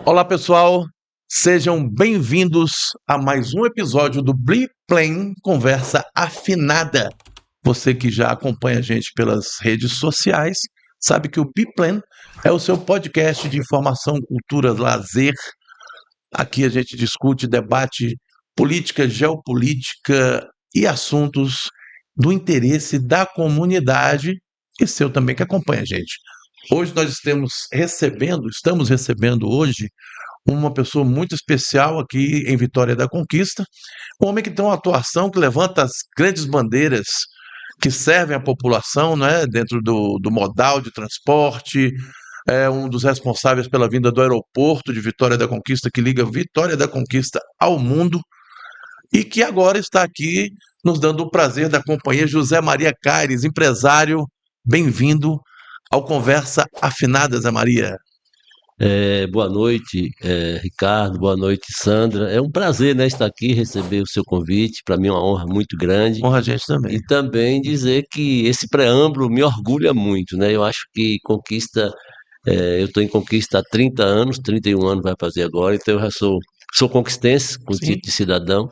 Olá, pessoal. Sejam bem-vindos a mais um episódio do Biplane Conversa Afinada. Você que já acompanha a gente pelas redes sociais, sabe que o Biplane é o seu podcast de informação, cultura, lazer. Aqui a gente discute, debate política, geopolítica e assuntos do interesse da comunidade e seu também que acompanha a gente. Hoje nós estamos recebendo hoje uma pessoa muito especial aqui em Vitória da Conquista, um homem que tem uma atuação que levanta as grandes bandeiras que servem à população, né, dentro do modal de transporte, é um dos responsáveis pela vinda do aeroporto de Vitória da Conquista, que liga Vitória da Conquista ao mundo, e que agora está aqui nos dando o prazer da companhia, José Maria Caires, empresário. Bem-vindo ao Conversa Afinada, Zé Maria. Boa noite, Ricardo, boa noite, Sandra. É um prazer, né, estar aqui, receber o seu convite. Para mim é uma honra muito grande. Honra a gente também. E também dizer que esse preâmbulo me orgulha muito, né? Eu acho que eu estou em Conquista há 30 anos, 31 anos vai fazer agora, então eu já sou conquistense, com Sim. título de cidadão.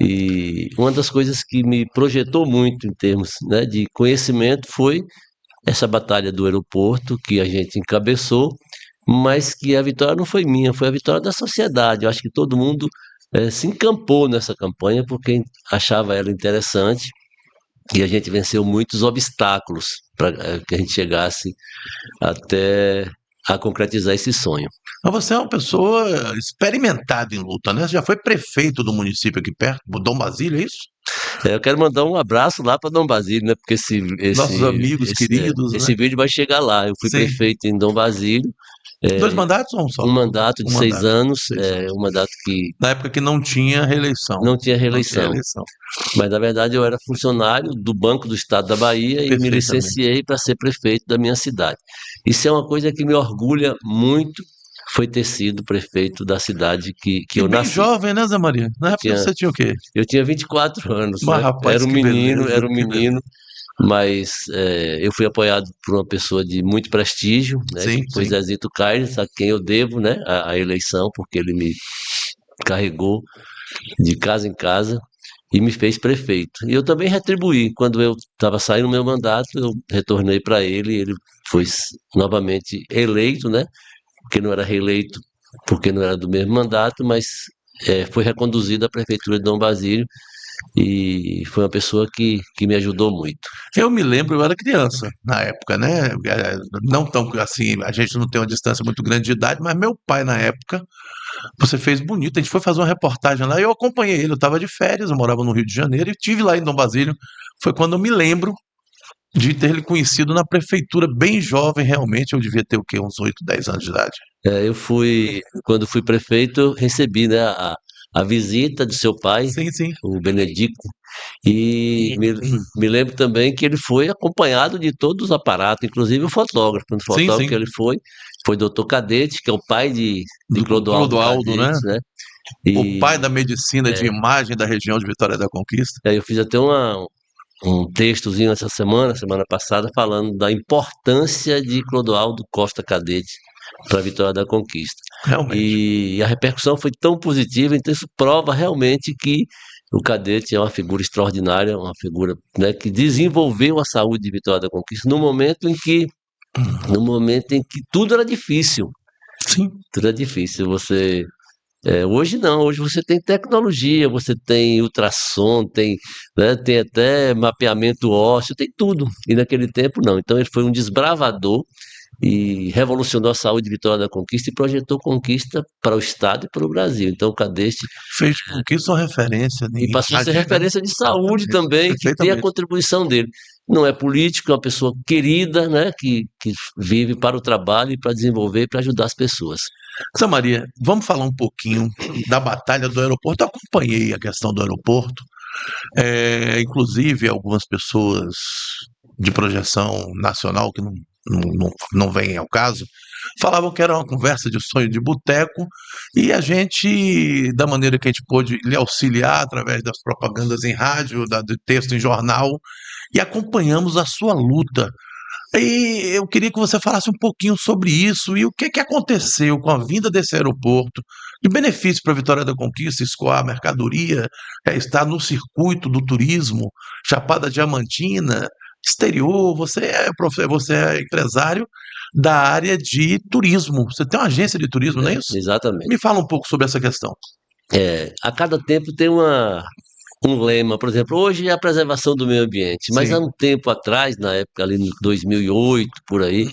E uma das coisas que me projetou muito em termos, né, de conhecimento foi essa batalha do aeroporto que a gente encabeçou, mas que a vitória não foi minha, foi a vitória da sociedade. Eu acho que todo mundo se encampou nessa campanha porque achava ela interessante e a gente venceu muitos obstáculos para que a gente chegasse até a concretizar esse sonho. Mas você é uma pessoa experimentada em luta, né? Você já foi prefeito do município aqui perto, Dom Basílio, é isso? Eu quero mandar um abraço lá para Dom Basílio, né? Porque Nossos amigos queridos, né? esse vídeo vai chegar lá. Eu fui Sim. prefeito em Dom Basílio, 2 mandatos ou um só? um mandato Um de 6 mandato. anos, 6 anos. um mandato que Na época que não tinha reeleição. não tinha Não tinha reeleição. reeleição. Mas, na verdade, eu era funcionário do Banco do Estado da Bahia e me Perfeitamente. licenciei para ser prefeito da minha cidade. Isso é uma coisa que me orgulha muito, foi ter sido prefeito da cidade que E eu bem nasci. jovem, né, Zé Maria? Na época Tinha, você tinha o quê? eu tinha 24 anos, Mas, né? rapaz, que beleza, Era um que menino, beleza. mas eu fui apoiado por uma pessoa de muito prestígio, né? Sim, Que foi sim. Zezito Caires, a quem eu devo, né, a eleição, porque ele me carregou de casa em casa e me fez prefeito. E eu também retribuí. Quando eu estava saindo do meu mandato, eu retornei para ele e ele foi novamente eleito, né? Porque não era reeleito, porque não era do mesmo mandato, mas foi reconduzido à prefeitura de Dom Basílio e foi uma pessoa que me ajudou muito. Eu me lembro, eu era criança na época, né? Não tão assim, a gente não tem uma distância muito grande de idade, mas meu pai, na época, você fez bonito. A gente foi fazer uma reportagem lá e eu acompanhei ele. Eu estava de férias, eu morava no Rio de Janeiro e estive lá em Dom Basílio. Foi quando eu me lembro de ter ele conhecido na prefeitura, bem jovem, realmente. Eu devia ter o quê? Uns 8, 10 anos de idade. Quando fui prefeito, eu recebi, né, a visita do seu pai, Sim, sim. o Benedicto, e me lembro também que ele foi acompanhado de todos os aparatos, inclusive o fotógrafo. O Sim, fotógrafo sim. que ele foi doutor Cadete, que é o pai de Do Clodoaldo Clodoaldo, né? Cadete, né? O pai da E medicina de imagem da região de Vitória da Conquista. eu fiz até um textozinho essa semana passada, falando da importância de Clodoaldo Costa Cadete para a Vitória da Conquista. Realmente. E a repercussão foi tão positiva, então isso prova realmente que o Cadete é uma figura extraordinária, uma figura, né, que desenvolveu a saúde de Vitória da Conquista no momento em que tudo era difícil. Sim. Tudo era difícil. Hoje não, hoje você tem tecnologia, você tem ultrassom, né, tem até mapeamento ósseo, tem tudo. E naquele tempo não. Então ele foi um desbravador e revolucionou a saúde de Vitória da Conquista e projetou conquista para o Estado e para o Brasil. Então o Cadete Fez com que isso uma referência e em passou a ser agir, né? referência de saúde Exatamente. também, que tem a Perfeitamente. contribuição dele. Não é político, é uma pessoa querida, né, que vive para o trabalho e para desenvolver e para ajudar as pessoas. Zé Maria, vamos falar um pouquinho da batalha do aeroporto. Eu acompanhei a questão do aeroporto. Inclusive, algumas pessoas de projeção nacional que não vêm ao caso, falavam que era uma conversa de sonho de boteco e a gente, da maneira que a gente pôde lhe auxiliar através das propagandas em rádio, de texto em jornal, e acompanhamos a sua luta E eu queria que você falasse um pouquinho sobre isso e o que aconteceu com a vinda desse aeroporto, de benefício para a Vitória da Conquista, escoar mercadoria, estar no circuito do turismo, Chapada Diamantina, exterior. Você é empresário da área de turismo. Você tem uma agência de turismo, não é isso? Exatamente. Me fala um pouco sobre essa questão. A cada tempo tem um lema, por exemplo, hoje é a preservação do meio ambiente, mas há Sim. um tempo atrás, na época ali, em 2008, por aí,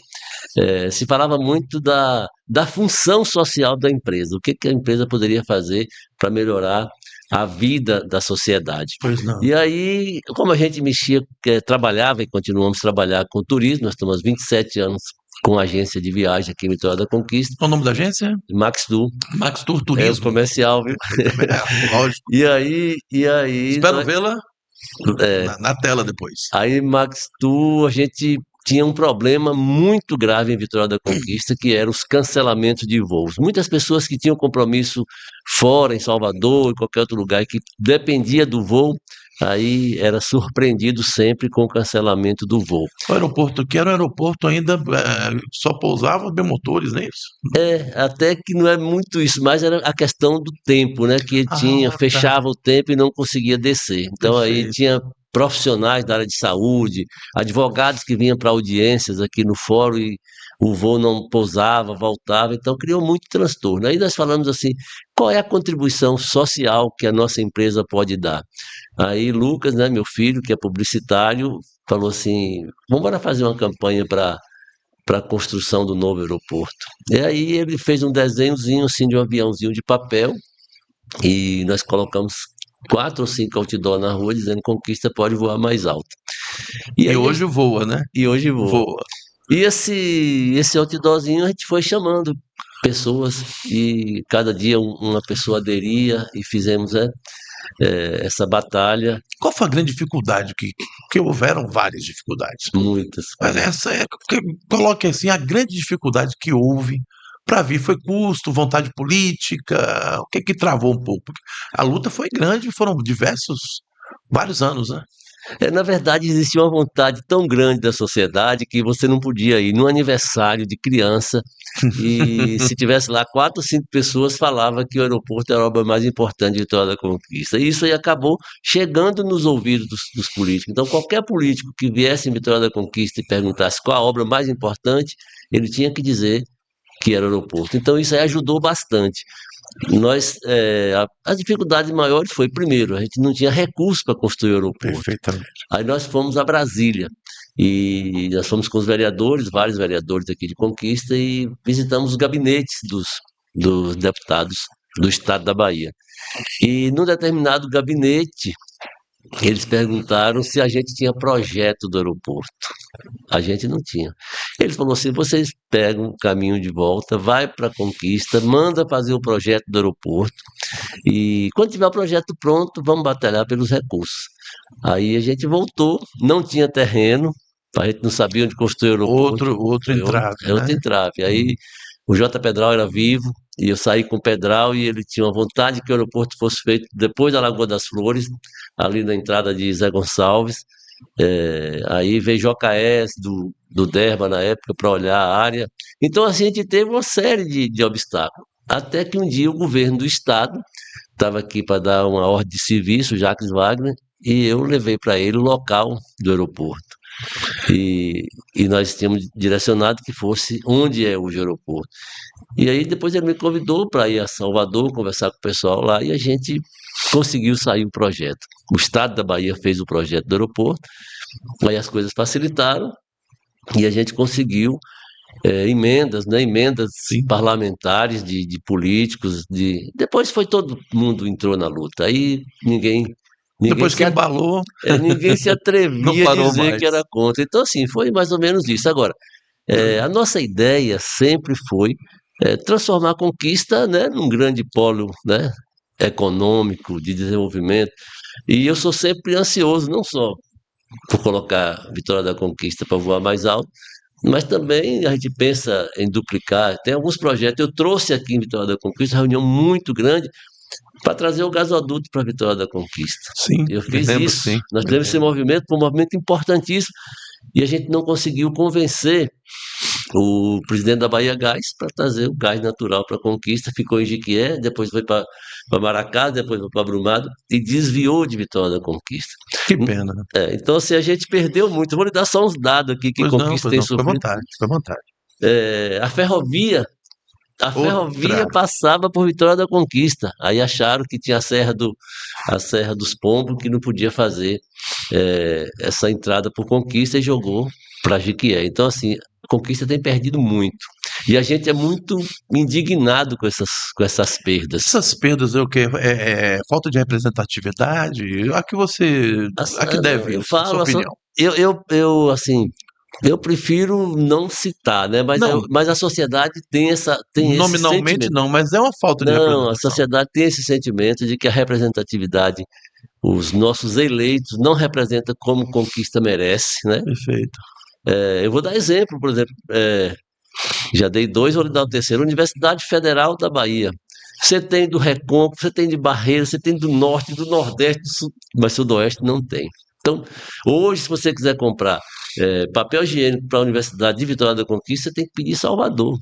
se falava muito da função social da empresa, o que a empresa poderia fazer para melhorar a vida da sociedade. Pois não. E aí, como a gente trabalhava e continuamos a trabalhar com turismo, nós estamos há 27 anos com agência de viagem aqui em Vitória da Conquista, Qual o nome da agência? Max Tour, Max Tour é o Turismo. comercial, viu? Lógico. E aí, Espero vê-la é, na tela depois. aí Max Tour, a gente tinha um problema muito grave em Vitória da Conquista, que eram os cancelamentos de voos. Muitas pessoas que tinham compromisso fora, em Salvador, em qualquer outro lugar, que dependia do voo, aí era surpreendido sempre com o cancelamento do voo. O aeroporto que era um aeroporto ainda só pousava bimotores, não é isso? Até que não é muito isso, mas era a questão do tempo, né? Que Ah, tá. fechava o tempo e não conseguia descer. Então aí Perfeito. tinha profissionais da área de saúde, advogados que vinham para audiências aqui no fórum e o voo não pousava, voltava, então criou muito transtorno. Aí nós falamos assim, qual é a contribuição social que a nossa empresa pode dar? Aí Lucas, né, meu filho, que é publicitário, falou assim, vamos embora fazer uma campanha para a construção do novo aeroporto. E aí ele fez um desenhozinho assim de um aviãozinho de papel e nós colocamos 4 ou 5 outdoor na rua dizendo Conquista pode voar mais alto. E hoje voa, né? E hoje voa. Voa. E esse outdoorzinho a gente foi chamando pessoas e cada dia uma pessoa aderia e fizemos essa batalha, Qual foi a grande dificuldade? Que houveram várias dificuldades. muitas. Mas essa coloque assim, a grande dificuldade que houve para vir foi custo, vontade política, o que travou um pouco? Porque a luta foi grande, foram vários anos, né? Na verdade, existia uma vontade tão grande da sociedade que você não podia ir no aniversário de criança e se tivesse lá 4 ou 5 pessoas falava que o aeroporto era a obra mais importante de toda a conquista. E isso aí acabou chegando nos ouvidos dos políticos. Então, qualquer político que viesse em Vitória da Conquista e perguntasse qual a obra mais importante, ele tinha que dizer que era o aeroporto. Então, isso aí ajudou bastante. As dificuldades maiores foi, primeiro, a gente não tinha recurso para construir o aeroporto. Perfeitamente. Aí nós fomos a Brasília e nós fomos com os vereadores, vários vereadores aqui de Conquista, e visitamos os gabinetes dos deputados do estado da Bahia. E num determinado gabinete, eles perguntaram se a gente tinha projeto do aeroporto. A gente não tinha. Ele falou assim: vocês pegam o caminho de volta, vai para a Conquista, manda fazer o projeto do aeroporto e quando tiver o projeto pronto, vamos batalhar pelos recursos. Aí a gente voltou, não tinha terreno, a gente não sabia onde construir o aeroporto. Outro entrave, É outra né? entrave. Aí o J. Pedral era vivo e eu saí com o Pedral e ele tinha uma vontade que o aeroporto fosse feito depois da Lagoa das Flores, ali na entrada de Zé Gonçalves. Aí veio JS do Derba na época para olhar a área. Então assim, a gente teve uma série de obstáculos. Até que um dia o governo do estado estava aqui para dar uma ordem de serviço, Jacques Wagner, e eu levei para ele o local do aeroporto. E nós tínhamos direcionado que fosse onde é hoje o aeroporto. E aí depois ele me convidou para ir a Salvador, conversar com o pessoal lá, e a gente conseguiu sair o projeto. O estado da Bahia fez o projeto do aeroporto, aí as coisas facilitaram, e a gente conseguiu emendas, né, emendas Sim. parlamentares de políticos, depois foi todo mundo entrou na luta. Aí ninguém Depois que embalou, ninguém se não atrevia a parou dizer mais. que era contra. Então assim, foi mais ou menos isso. Agora, a nossa ideia sempre foi transformar a Conquista, né, num grande polo, né, econômico, de desenvolvimento. E eu sou sempre ansioso, não só por colocar a Vitória da Conquista para voar mais alto, mas também a gente pensa em duplicar. Tem alguns projetos. Eu trouxe aqui em Vitória da Conquista uma reunião muito grande para trazer o gasoduto para a Vitória da Conquista. Sim, Eu me fiz lembro, isso. sim. Nós Me temos esse lembro. movimento, um movimento importantíssimo. e a gente não conseguiu convencer o presidente da Bahia Gás para trazer o gás natural para a Conquista, ficou em Jequié, depois foi para Maracá, depois foi para Brumado e desviou de Vitória da Conquista. Que pena, né? Então, assim, a gente perdeu muito. Vou lhe dar só uns dados aqui que Conquista Pois tem não, fica à sofrido. vontade, fica à vontade. A ferrovia Outra. passava por Vitória da Conquista. Aí acharam que tinha a Serra dos Pombos, que não podia fazer essa entrada por Conquista e jogou para Jequié. Então, assim, a Conquista tem perdido muito. E a gente é muito indignado com essas perdas. Essas perdas é o quê? É falta de representatividade? A que deve Eu isso, na sua falo, opinião? assim, eu prefiro não citar, né? Não, Mas a sociedade tem esse nominalmente sentimento. não, mas é uma falta de Não, a representação. sociedade tem esse sentimento de que a representatividade, os nossos eleitos, não representam como Conquista merece, né? Perfeito. Eu vou dar exemplo, por exemplo, já dei dois, vou lhe dar o terceiro. Universidade Federal da Bahia. Você tem do Recôncavo, você tem de Barreira, você tem do Norte, do Nordeste, do Sul, mas Sudoeste não tem. Então, hoje, se você quiser comprar papel higiênico para a Universidade de Vitória da Conquista, você tem que pedir Salvador.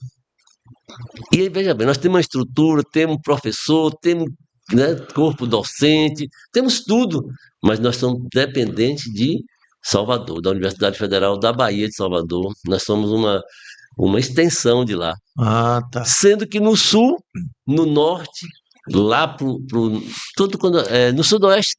E aí, veja bem, nós temos uma estrutura, temos professor, temos, né, corpo docente, temos tudo, mas nós somos dependentes de Salvador, da Universidade Federal da Bahia de Salvador. Nós somos uma extensão de lá. Ah, tá. Sendo que no sul, no norte, lá tudo no sudoeste,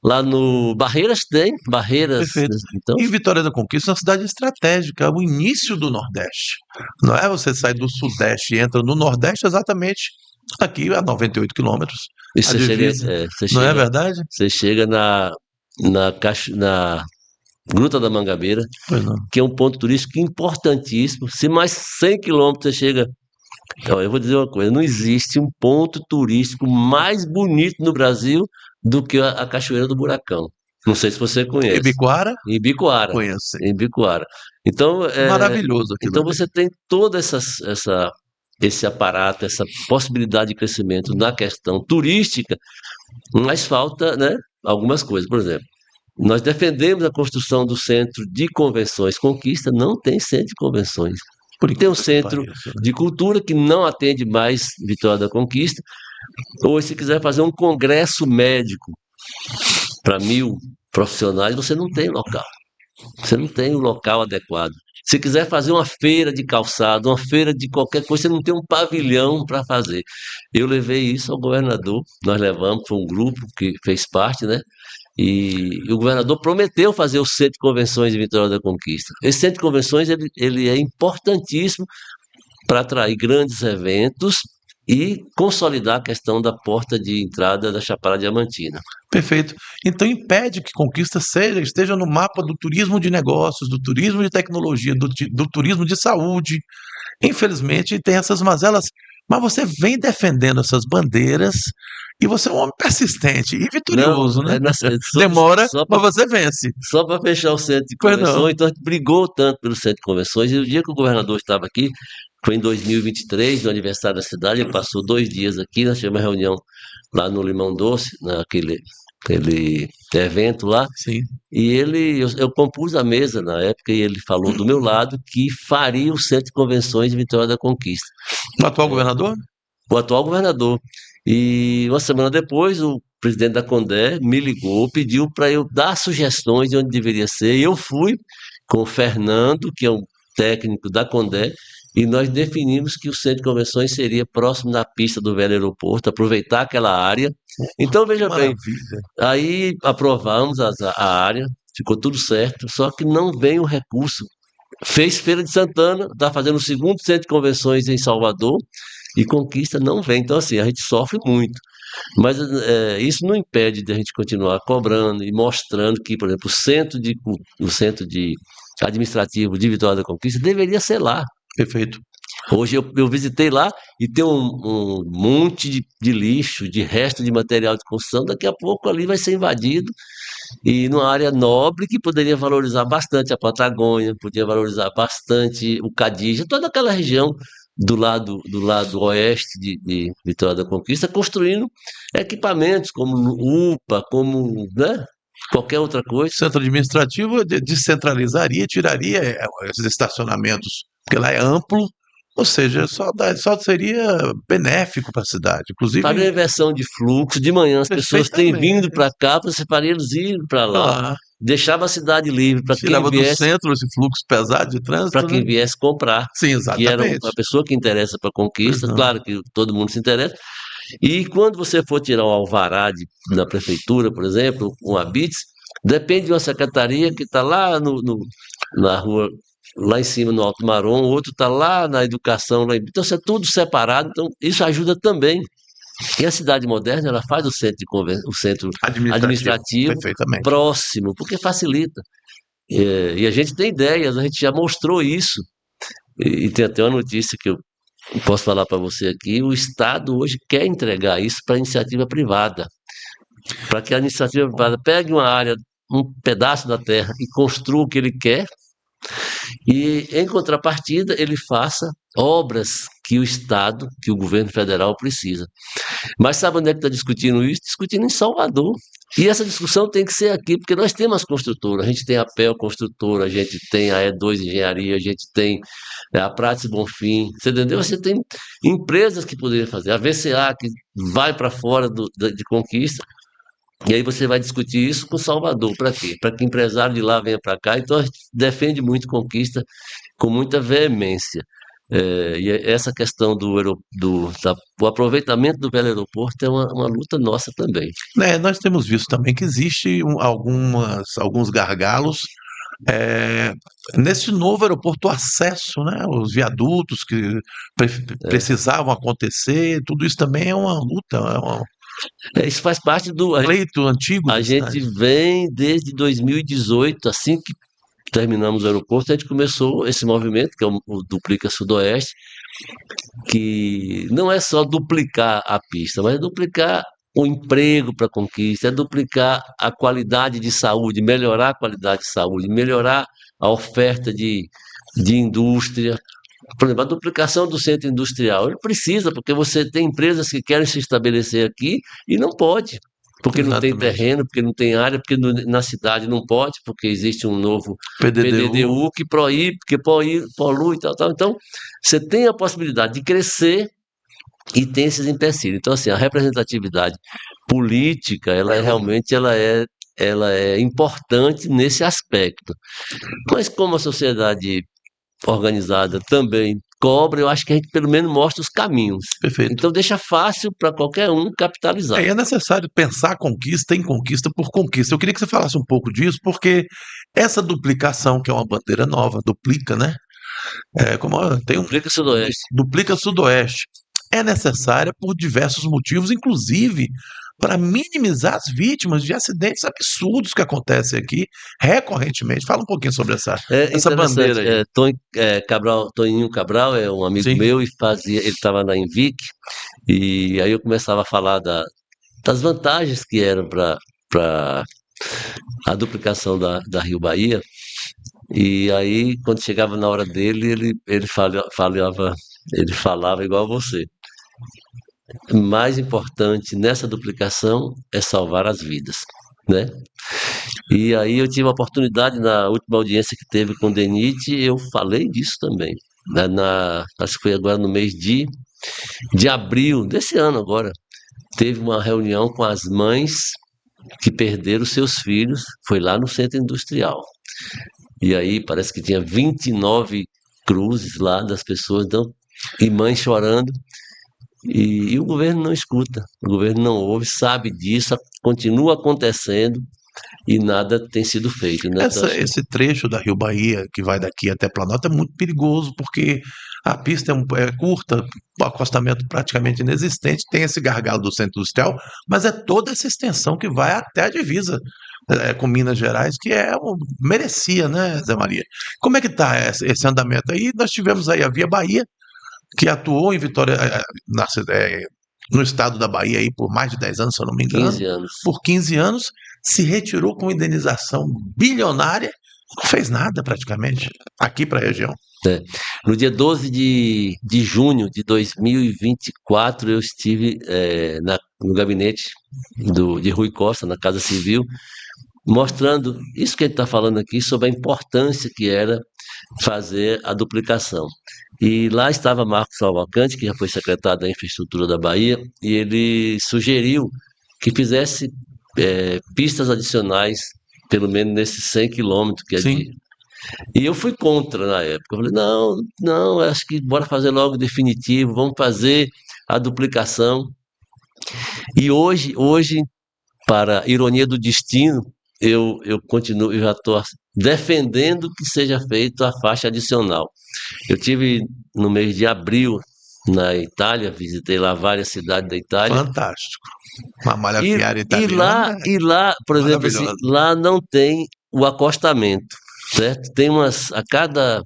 lá no Barreiras tem, Perfeito. então, E Vitória da Conquista é uma cidade estratégica, é o início do Nordeste. Não é você sai do Sudeste e entra no Nordeste exatamente aqui a 98 quilômetros. e A divisa. Não é verdade? você chega na Gruta da Mangabeira, Pois não. que é um ponto turístico importantíssimo. Se mais 100 quilômetros você chega. Então, eu vou dizer uma coisa: não existe um ponto turístico mais bonito no Brasil do que a Cachoeira do Buracão. Não sei se você conhece. Ibicoara? Ibicoara. Conheço. Em Ibicoara. Então, Maravilhoso aquilo. então você tem todo esse aparato, essa possibilidade de crescimento na questão turística, mas falta, né, algumas coisas. Por exemplo, nós defendemos a construção do centro de convenções. Conquista não tem centro de convenções. Tem um centro de cultura que não atende mais Vitória da Conquista. Ou se quiser fazer um congresso médico para 1.000 profissionais, você não tem local. Você não tem o local adequado. Se quiser fazer uma feira de calçado, uma feira de qualquer coisa, você não tem um pavilhão para fazer. Eu levei isso ao governador, nós levamos, foi um grupo que fez parte, né? E o governador prometeu fazer o centro de convenções de Vitória da Conquista. Esse centro de convenções ele é importantíssimo para atrair grandes eventos e consolidar a questão da porta de entrada da Chapada Diamantina. Perfeito. Então impede que Conquista esteja no mapa do turismo de negócios, do turismo de tecnologia, do turismo de saúde. Infelizmente tem essas mazelas, mas você vem defendendo essas bandeiras e você é um homem persistente e vitorioso, né? Demora, mas você vence. Só para fechar o centro de convenções, então a gente brigou tanto pelo centro de convenções, e o dia que o governador estava aqui, foi em 2023, no aniversário da cidade, ele passou 2 dias aqui, nós tivemos uma reunião lá no Limão Doce, naquele evento lá. Sim. E eu compus a mesa na época e ele falou do meu lado que faria o centro de convenções de Vitória da Conquista. O atual governador? O atual governador. E uma semana depois, o presidente da Condé me ligou, pediu para eu dar sugestões de onde deveria ser. E eu fui com o Fernando, que é um técnico da Condé, e nós definimos que o centro de convenções seria próximo da pista do velho aeroporto, aproveitar aquela área. Então, veja bem, aí aprovamos a área, ficou tudo certo, só que não vem o recurso. Fez Feira de Santana, está fazendo o segundo centro de convenções em Salvador, e Conquista não vem. Então, assim, a gente sofre muito. Mas isso não impede de a gente continuar cobrando e mostrando que, por exemplo, o centro administrativo de Vitória da Conquista deveria ser lá. Perfeito. Hoje eu visitei lá e tem um monte de lixo, de resto de material de construção. Daqui a pouco ali vai ser invadido, e numa área nobre que poderia valorizar bastante a Patagônia, poderia valorizar bastante o Cadija, toda aquela região do lado oeste de Vitória da Conquista, construindo equipamentos como UPA, como, né, qualquer outra coisa. Centro administrativo descentralizaria, tiraria esses estacionamentos, porque lá é amplo, ou seja, só seria benéfico para a cidade. Inclusive, Faria inversão de fluxo, de manhã as pessoas têm vindo para cá, você faria eles irem para lá. Deixava a cidade livre para quem tirava do viesse, centro esse fluxo pesado de trânsito, para quem né? viesse comprar, Sim, que era exatamente. a pessoa que interessa para conquista, Pois não. claro que todo mundo se interessa. E quando você for tirar um alvará da prefeitura, por exemplo, um habite, depende de uma secretaria que está lá na rua, lá em cima, no Alto Marom, o outro está lá na educação, então isso é tudo separado, então isso ajuda também. E a cidade moderna, ela faz o centro, o centro administrativo Perfeitamente. próximo, porque facilita. E a gente tem ideias, a gente já mostrou isso. E tem até uma notícia que eu posso falar para você aqui: o Estado hoje quer entregar isso para a iniciativa privada, para que a iniciativa privada pegue uma área, um pedaço da terra e construa o que ele quer, e em contrapartida ele faça obras que o Estado, que o governo federal precisa. Mas sabe onde é que está discutindo isso? Discutindo em Salvador. E essa discussão tem que ser aqui, porque nós temos as construtoras, a gente tem a PEL Construtora, a gente tem a E2 Engenharia, a gente tem a Prates Bonfim, você entendeu? Você tem empresas que poderiam fazer, a VCA que vai para fora de Conquista, e aí você vai discutir isso com Salvador, para quê? Para que empresário de lá venha para cá, então a gente defende muito Conquista com muita veemência. E essa questão do aproveitamento do velho aeroporto é uma luta nossa também. Nós temos visto também que existe alguns gargalos nesse novo aeroporto, o acesso, né, os viadutos que precisavam acontecer, tudo isso também é uma luta, isso faz parte do pleito antigo. A gente vem desde 2018, assim que terminamos o aeroporto, a gente começou esse movimento, que é o Duplica Sudoeste, que não é só duplicar a pista, mas é duplicar o emprego para Conquista, é duplicar a qualidade de saúde, melhorar a qualidade de saúde, melhorar a oferta de indústria. Por exemplo, a duplicação do centro industrial, ele precisa, porque você tem empresas que querem se estabelecer aqui e não pode. Porque não tem terreno, porque não tem área, porque na cidade não pode, porque existe um novo PDDU que proíbe, porque polui e tal. Então, você tem a possibilidade de crescer e tem esses empecilhos. Então, assim, a representatividade política, ela é importante nesse aspecto. Mas como a sociedade organizada também cobra, eu acho que a gente pelo menos mostra os caminhos. Perfeito. Então deixa fácil para qualquer um capitalizar. É necessário pensar conquista em conquista por conquista. Eu queria que você falasse um pouco disso, porque essa duplicação, que é uma bandeira nova, duplica, né? Duplica Sudoeste. Duplica Sudoeste. É necessária por diversos motivos, inclusive para minimizar as vítimas de acidentes absurdos que acontecem aqui recorrentemente. Fala um pouquinho sobre essa bandeira aí. Toninho Cabral é um amigo meu e ele estava na Invic, e aí eu começava a falar das vantagens que eram para a duplicação da Rio Bahia, e aí quando chegava na hora dele, ele falava igual a você. O mais importante nessa duplicação é salvar as vidas, né? E aí eu tive a oportunidade, na última audiência que teve com o DENIT, eu falei disso também. Acho que foi agora no mês de abril desse ano agora. Teve uma reunião com as mães que perderam seus filhos, foi lá no centro industrial. E aí parece que tinha 29 cruzes lá das pessoas, então, e mães chorando. E o governo não escuta, o governo não ouve, sabe disso, continua acontecendo e nada tem sido feito. Né? Esse trecho da Rio Bahia, que vai daqui até Planalto, é muito perigoso, porque a pista é curta, o acostamento praticamente inexistente, tem esse gargalo do centro industrial, mas é toda essa extensão que vai até a divisa com Minas Gerais, que merecia, né, Zé Maria? Como é que está esse andamento aí? Nós tivemos aí a Via Bahia, que atuou em Vitória, no estado da Bahia aí por mais de 10 anos, se eu não me engano. 15 anos. Por 15 anos, se retirou com indenização bilionária, não fez nada praticamente aqui para a região. No dia 12 de junho de 2024, eu estive no gabinete de Rui Costa, na Casa Civil, mostrando isso que a gente está falando aqui, sobre a importância que era fazer a duplicação. E lá estava Marcos Cavalcante, que já foi secretário da Infraestrutura da Bahia, e ele sugeriu que fizesse pistas adicionais, pelo menos nesses 100 quilômetros que é Sim. de... E eu fui contra na época. Eu falei, não, acho que bora fazer logo definitivo, vamos fazer a duplicação. E hoje, para ironia do destino, eu continuo, eu já estou defendendo que seja feita a faixa adicional. Eu tive no mês de abril na Itália, visitei lá várias cidades da Itália. Fantástico. Uma malha E, viária e lá, italiana e lá, por exemplo, assim, maravilhosa. lá não tem o acostamento, certo? Tem a cada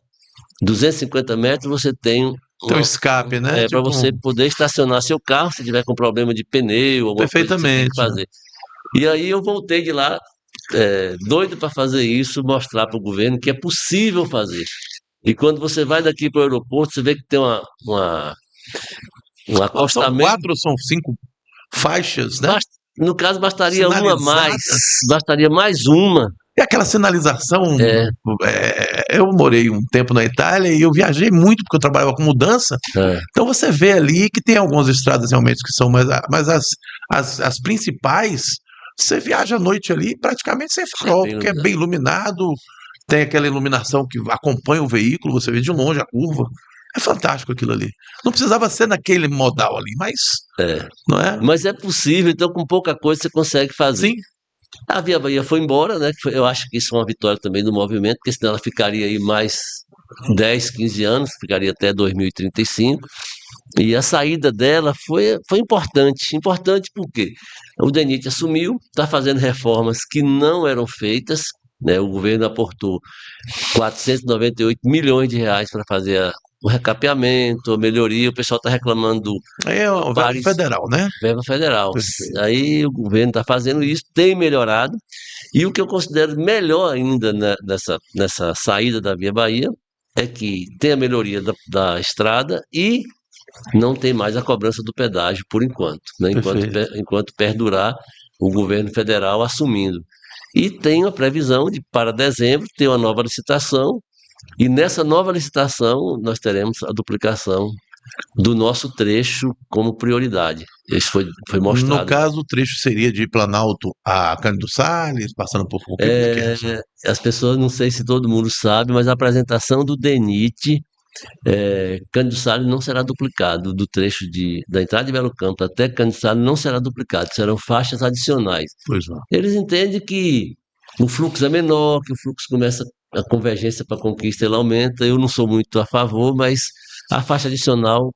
250 metros você tem Tem um escape, né? para Tipo, você poder estacionar seu carro se tiver com problema de pneu, alguma coisa que você tem que perfeitamente. fazer. E aí eu voltei de lá, doido para fazer isso, mostrar para o governo que é possível fazer. E quando você vai daqui para o aeroporto, você vê que tem um São acostamento. 4 ou são 5 faixas, né? No caso, bastaria uma mais, Sinalizadas. bastaria mais uma. E aquela sinalização, É, eu morei um tempo na Itália e eu viajei muito porque eu trabalhava com mudança. é, Então você vê ali que tem algumas estradas realmente que são mas as principais, você viaja à noite ali praticamente sem farol, bem porque é iluminado. bem iluminado, tem aquela iluminação que acompanha o veículo, você vê de longe a curva. É fantástico aquilo ali. Não precisava ser naquele modal ali, mas É. não é? Mas é possível, então com pouca coisa você consegue fazer. Sim, A Via Bahia foi embora, né? Eu acho que isso é uma vitória também do movimento, porque senão ela ficaria aí mais 10, 15 anos, ficaria até 2035. E a saída dela foi importante. Importante porque o DENIT assumiu, está fazendo reformas que não eram feitas, né? O governo aportou 498 milhões de reais para fazer o recapeamento, a melhoria. O pessoal está reclamando do é o verbo Paris, federal, né? verba federal. Perfeito. Aí o governo está fazendo isso, tem melhorado. E o que eu considero melhor ainda nessa saída da Via Bahia é que tem a melhoria da estrada e não tem mais a cobrança do pedágio por enquanto, né? Perfeito. Enquanto perdurar o governo federal assumindo. E tem a previsão de, para dezembro, ter uma nova licitação, e nessa nova licitação nós teremos a duplicação do nosso trecho como prioridade. Isso foi No mostrado. caso, o trecho seria de Planalto a Cândido Salles, passando por Conquista, como é que é? As pessoas, não sei se todo mundo sabe, mas a apresentação do DENIT, Cândido Salles não será duplicado, do trecho da entrada de Belo Campo até Cândido Salles não será duplicado, serão faixas adicionais. Pois não. Eles entendem que o fluxo é menor, que o fluxo começa, a convergência para a Conquista ela aumenta. Eu não sou muito a favor, mas a faixa adicional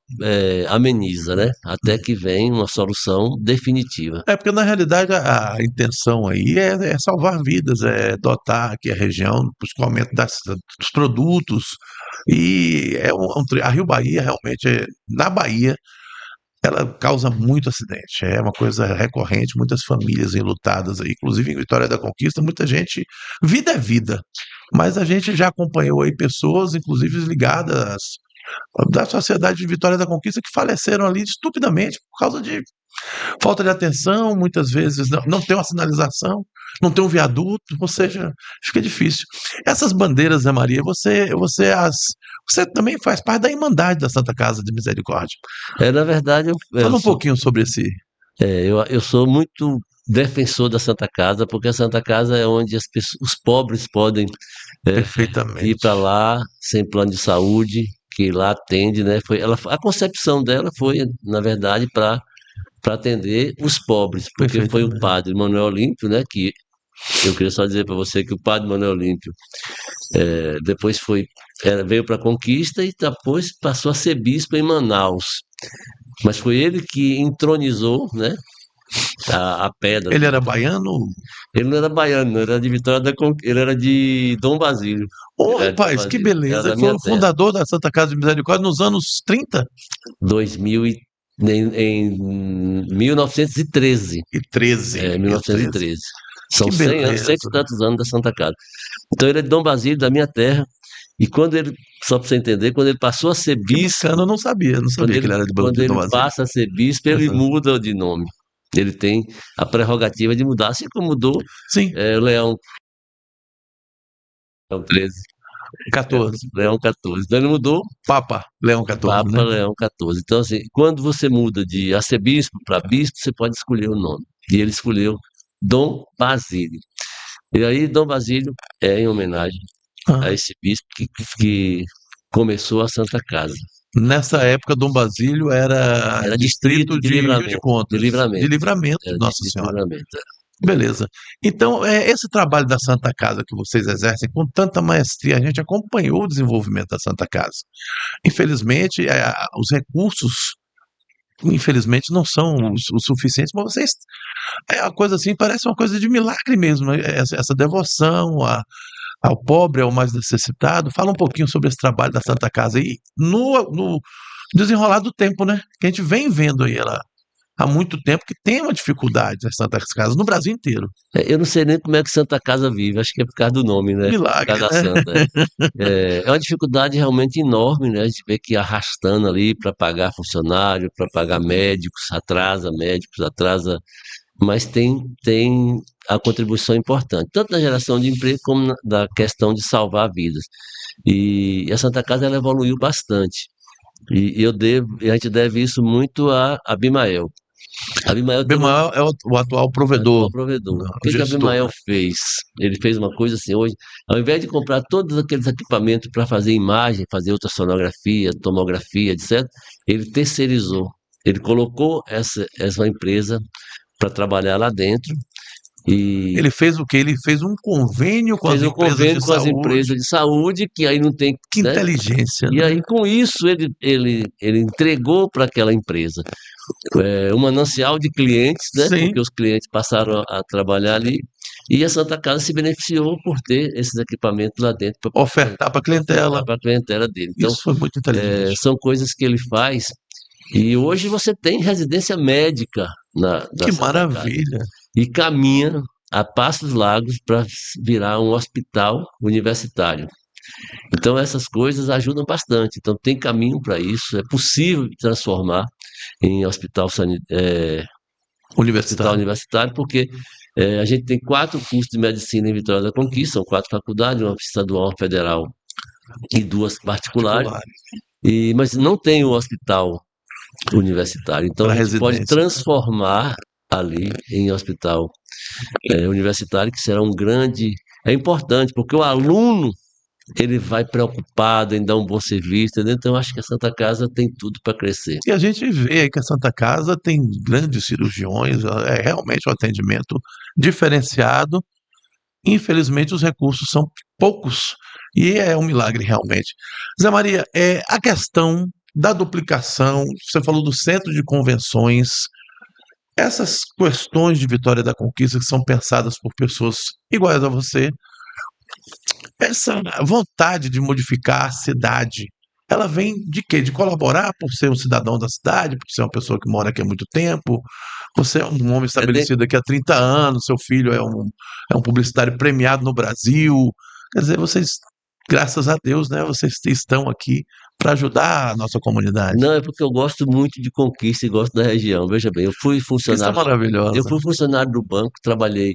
ameniza, né? Até que vem uma solução definitiva. É porque, na realidade, a intenção aí é salvar vidas, é dotar aqui a região, buscar o aumento dos produtos. E a Rio Bahia, realmente, na Bahia, ela causa muito acidente. É uma coisa recorrente, muitas famílias enlutadas aí, inclusive em Vitória da Conquista, muita gente. Vida é vida. Mas a gente já acompanhou aí pessoas, inclusive ligadas da Sociedade de Vitória da Conquista, que faleceram ali estupidamente por causa de falta de atenção, muitas vezes não tem uma sinalização, não tem um viaduto, ou seja, fica difícil. Essas bandeiras, Zé Maria, você também faz parte da Irmandade da Santa Casa de Misericórdia. Na verdade, Fala um pouquinho sobre esse. eu sou muito defensor da Santa Casa, porque a Santa Casa é onde os pobres podem ir Perfeitamente. para lá sem plano de saúde, que lá atende, né? A concepção dela foi, na verdade, para atender os pobres, porque foi o padre Manuel Olímpio, né? Que eu queria só dizer para você que o padre Manuel Olímpio depois veio para a Conquista e depois passou a ser bispo em Manaus. Mas foi ele que entronizou, né? A pedra. Ele era baiano? Ele não era baiano, não, era de Vitória da Conquista, ele era de Dom Basílio. Ô, rapaz, que beleza. Ele foi o fundador da Santa Casa de Misericórdia nos anos 30? 2000 em 1913. E 13. 1913. São 100 anos, 100 e tantos anos da Santa Casa. Então ele é de Dom Basílio, da minha terra. E quando ele, só para você entender, quando ele passou a ser bispo. Eu não sabia que ele era de Dom Basílio. Quando ele passa a ser bispo, ele muda de nome. Ele tem a prerrogativa de mudar, assim como mudou Sim, o Leão 13, 14. Leão 14. Então ele mudou Papa Leão 14, Papa né? Leão 14. Então, assim, quando você muda de arcebispo para bispo, você pode escolher o nome. E ele escolheu Dom Basílio. E aí, Dom Basílio é em homenagem a Ah, esse bispo que começou a Santa Casa. nessa época, Dom Basílio era Era distrito distrito de de Rio de Livramento, de Contas, de Livramento. Livramento, Era Nossa distrito de Senhora. Livramento. Beleza. Então, esse trabalho da Santa Casa que vocês exercem com tanta maestria, a gente acompanhou o desenvolvimento da Santa Casa. Infelizmente, os recursos, infelizmente, não são os suficientes, mas vocês, é uma coisa assim, parece uma coisa de milagre mesmo, né? Essa devoção ao pobre, ao mais necessitado. Fala um pouquinho sobre esse trabalho da Santa Casa e no desenrolar do tempo, né? Que a gente vem vendo aí ela há muito tempo que tem uma dificuldade nas Santas Casas no Brasil inteiro. Eu não sei nem como é que Santa Casa vive, acho que é por causa do nome, né? Por Milagre, causa da né? Santa. É uma dificuldade realmente enorme, né? A gente vê que arrastando ali para pagar funcionário, para pagar médicos, atrasa, mas tem a contribuição importante, tanto na geração de emprego como da questão de salvar vidas. E a Santa Casa ela evoluiu bastante. E a gente deve isso muito a Abimael. Abimael teve uma Bemael é o atual provedor, atual provedor. O o que gestor, Abimael né? fez? Ele fez uma coisa assim, hoje, ao invés de comprar todos aqueles equipamentos para fazer imagem, fazer ultrassonografia, tomografia, etc., ele terceirizou. Ele colocou essa empresa para trabalhar lá dentro e Ele fez o quê? Ele fez um convênio com as fez um empresas convênio de com as saúde. empresas de saúde, que aí não tem, Que né? inteligência, E né? aí, com isso, ele entregou para aquela empresa um manancial de clientes, né? Sim, Porque os clientes passaram a trabalhar ali e a Santa Casa se beneficiou por ter esses equipamentos lá dentro para ofertar para a ofertar clientela. para a clientela dele. Então, Isso foi muito inteligente. são coisas que ele faz e hoje você tem residência médica da Que Santa Casa maravilha. e caminha a passos largos para virar um hospital universitário. Então, essas coisas ajudam bastante. Então, tem caminho para isso, é possível transformar em hospital Universitário. universitário, porque a gente tem 4 cursos de medicina em Vitória da Conquista, são 4 faculdades, uma estadual, uma federal e 2 particulares, Particular. mas não tem o hospital universitário. Então, a Para gente pode residência. transformar ali em hospital universitário, que será um grande. É importante, porque o aluno ele vai preocupado em dar um bom serviço, entendeu? Então, eu acho que a Santa Casa tem tudo para crescer. E a gente vê aí que a Santa Casa tem grandes cirurgiões, é realmente um atendimento diferenciado. Infelizmente, os recursos são poucos e é um milagre realmente. Zé Maria, a questão da duplicação, você falou do centro de convenções, essas questões de Vitória da Conquista que são pensadas por pessoas iguais a você, essa vontade de modificar a cidade, ela vem de quê? De colaborar por ser um cidadão da cidade, por ser uma pessoa que mora aqui há muito tempo, você é um homem É de- estabelecido aqui há 30 anos, seu filho é um publicitário premiado no Brasil. Quer dizer, vocês, graças a Deus, né, vocês estão aqui para ajudar a nossa comunidade. Não, é porque eu gosto muito de Conquista e gosto da região. Veja bem, Que isso é eu maravilhosa. fui funcionário do banco, trabalhei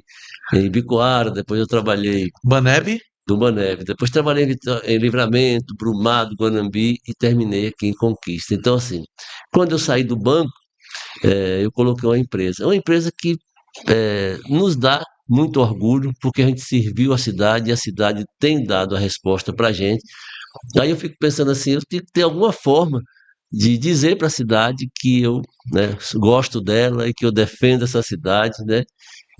em Bicoara, depois eu trabalhei Baneb, do Baneve, depois trabalhei em Livramento, Brumado, Guanambi e terminei aqui em Conquista. Então, assim, quando eu saí do banco, eu coloquei uma empresa que nos dá muito orgulho, porque a gente serviu a cidade e a cidade tem dado a resposta para a gente. Aí eu fico pensando assim, eu tenho que ter alguma forma de dizer para a cidade que eu, né, gosto dela e que eu defendo essa cidade, né?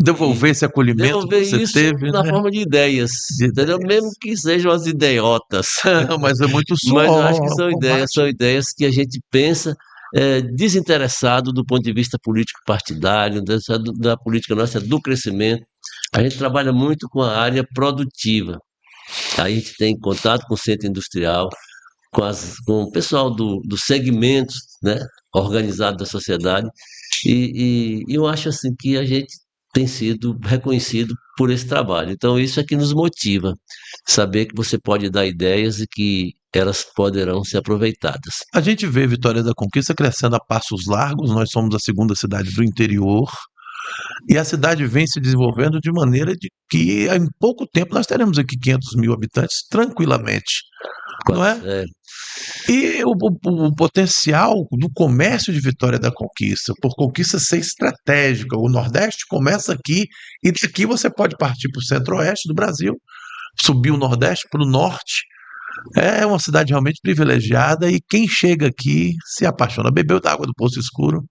E devolver esse acolhimento que devolver você isso teve, na né, forma de ideias, de entendeu? Mesmo ideias. que sejam as idiotas. Não, mas é muito Mas eu acho que suor, são combate. ideias que a gente pensa desinteressado do ponto de vista político partidário, da política nossa, do crescimento. A gente trabalha muito com a área produtiva. Aí a gente tem contato com o centro industrial, com o pessoal dos segmentos, né, organizados da sociedade, e eu acho assim que a gente tem sido reconhecido por esse trabalho. Então isso é que nos motiva, saber que você pode dar ideias e que elas poderão ser aproveitadas. A gente vê Vitória da Conquista crescendo a passos largos, nós somos a segunda cidade do interior, e a cidade vem se desenvolvendo de maneira de que em pouco tempo nós teremos aqui 500 mil habitantes tranquilamente, não é? E o potencial do comércio de Vitória da Conquista, por Conquista ser estratégica, o Nordeste começa aqui, e daqui você pode partir para o centro-oeste do Brasil, subir o Nordeste para o norte. É uma cidade realmente privilegiada, e quem chega aqui se apaixona, bebeu da água do Poço Escuro.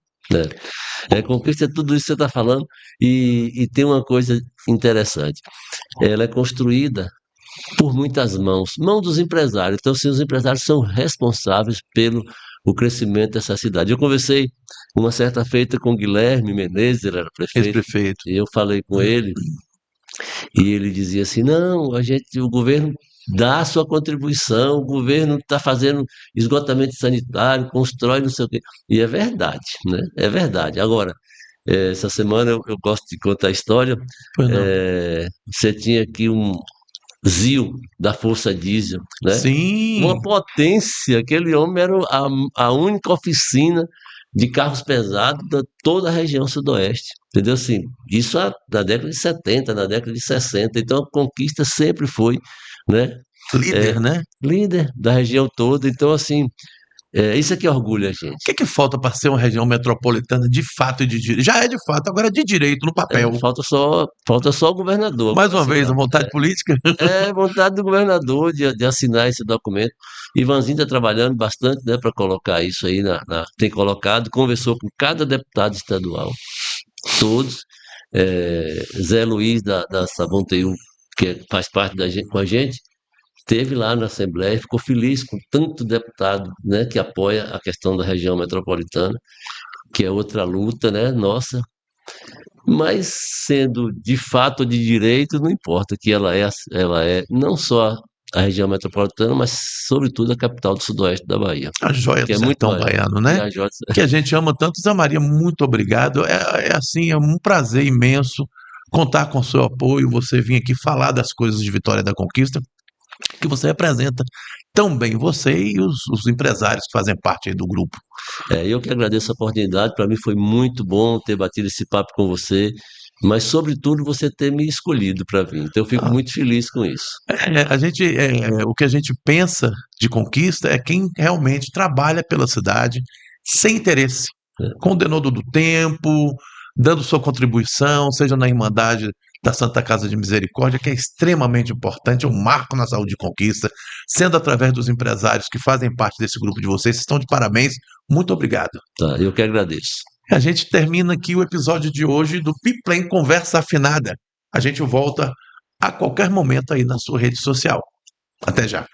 Conquista é tudo isso que você está falando, e tem uma coisa interessante, ela é construída por muitas mãos dos empresários. Então, assim, os empresários são responsáveis pelo o crescimento dessa cidade. Eu conversei uma certa feita com Guilherme Menezes, ele era prefeito, Ex-prefeito. e eu falei com ele, e ele dizia assim, não, o governo dá a sua contribuição, o governo está fazendo esgotamento sanitário, constrói não sei o quê. E é verdade, né? É verdade. Agora, essa semana eu gosto de contar a história. Você tinha aqui um Zio da Força Diesel, né? Sim. Uma potência, aquele homem era a única oficina de carros pesados de toda a região sudoeste, entendeu? Assim, isso na década de 70, na década de 60, então a Conquista sempre foi, né? Líder, né? Líder da região toda, então assim, isso é que orgulha a gente. O que falta para ser uma região metropolitana de fato e de direito? Já é de fato, agora é de direito no papel. Falta só o governador. Mais uma vez, a vontade política? Vontade do governador de assinar esse documento. Ivanzinho está trabalhando bastante, né, para colocar isso aí, tem colocado, conversou com cada deputado estadual, todos. Zé Luiz da Savonteil, que faz parte com a gente, esteve lá na Assembleia, ficou feliz com tanto deputado, né, que apoia a questão da região metropolitana, que é outra luta, né, nossa. Mas sendo de fato ou de direito, não importa, que ela é não só a região metropolitana, mas sobretudo a capital do sudoeste da Bahia. A joia do sertão baiano, né? Que a gente ama tanto. Zé Maria, muito obrigado. Assim, é um prazer imenso contar com o seu apoio, você vir aqui falar das coisas de Vitória da Conquista, que você representa tão bem, você e os empresários que fazem parte aí do grupo. Eu que agradeço a oportunidade, para mim foi muito bom ter batido esse papo com você, mas sobretudo você ter me escolhido para vir, então eu fico muito feliz com isso. O que a gente pensa de Conquista é quem realmente trabalha pela cidade sem interesse, condenando do tempo, dando sua contribuição, seja na Irmandade da Santa Casa de Misericórdia, que é extremamente importante, é um marco na saúde de Conquista, sendo através dos empresários que fazem parte desse grupo de vocês. Vocês estão de parabéns, muito obrigado. Tá, eu que agradeço. A gente termina aqui o episódio de hoje do Biplan Conversa Afinada. A gente volta a qualquer momento aí na sua rede social. Até já.